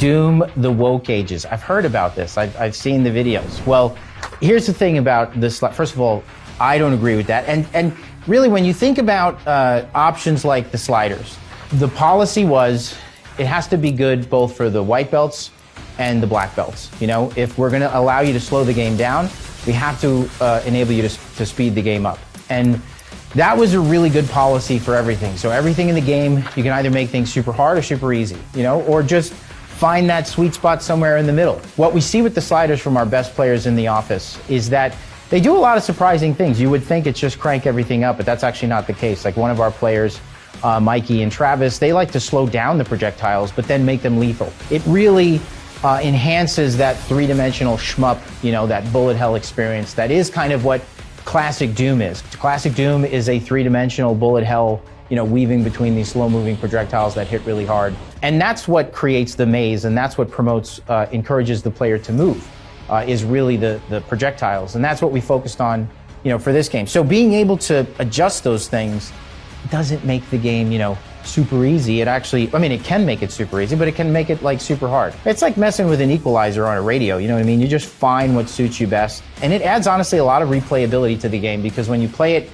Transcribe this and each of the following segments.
Doom the woke ages. I've heard about this. I've seen the videos. Well, here's the thing about this. First of all, I don't agree with that. And really, when you think about options like the sliders, the policy was it has to be good both for the white belts and the black belts. You know, if we're going to allow you to slow the game down, we have to enable you to speed the game up. And that was a really good policy for everything. So everything in the game, you can either make things super hard or super easy, you know, or just find that sweet spot somewhere in the middle. What we see with the sliders from our best players in the office is that they do a lot of surprising things. You would think it's just crank everything up, but that's actually not the case. Like one of our players, Mikey and Travis, they like to slow down the projectiles, but then make them lethal. It really enhances that three-dimensional shmup, you know, that bullet hell experience. That is kind of what classic Doom is. Classic Doom is a three-dimensional bullet hell, you know, weaving between these slow-moving projectiles that hit really hard. And that's what creates the maze, and that's what promotes, encourages the player to move, is really the projectiles. And that's what we focused on, you know, for this game. So being able to adjust those things doesn't make the game, you know, super easy. It actually, I mean, it can make it super easy, but it can make it like super hard. It's like messing with an equalizer on a radio, you know what I mean? You just find what suits you best. And it adds, honestly, a lot of replayability to the game, because when you play it,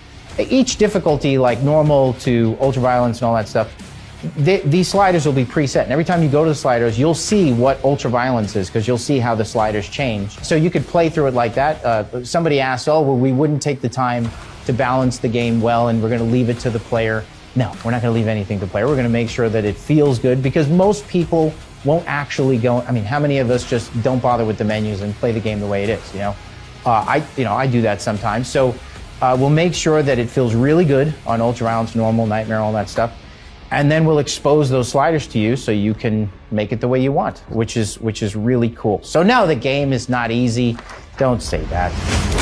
each difficulty, like normal to ultraviolence and all that stuff, these sliders will be preset. And every time you go to the sliders, you'll see what ultraviolence is, because you'll see how the sliders change. So you could play through it like that. Somebody asked, oh, well, we wouldn't take the time to balance the game well, and we're going to leave it to the player. No, we're not going to leave anything to the player. We're going to make sure that it feels good, because most people won't actually go. I mean, how many of us just don't bother with the menus and play the game the way it is? You know, I do that sometimes. So we'll make sure that it feels really good on ultraviolence, normal, nightmare, all that stuff, and then we'll expose those sliders to you so you can make it the way you want, which is really cool. So no, the game is not easy. Don't say that.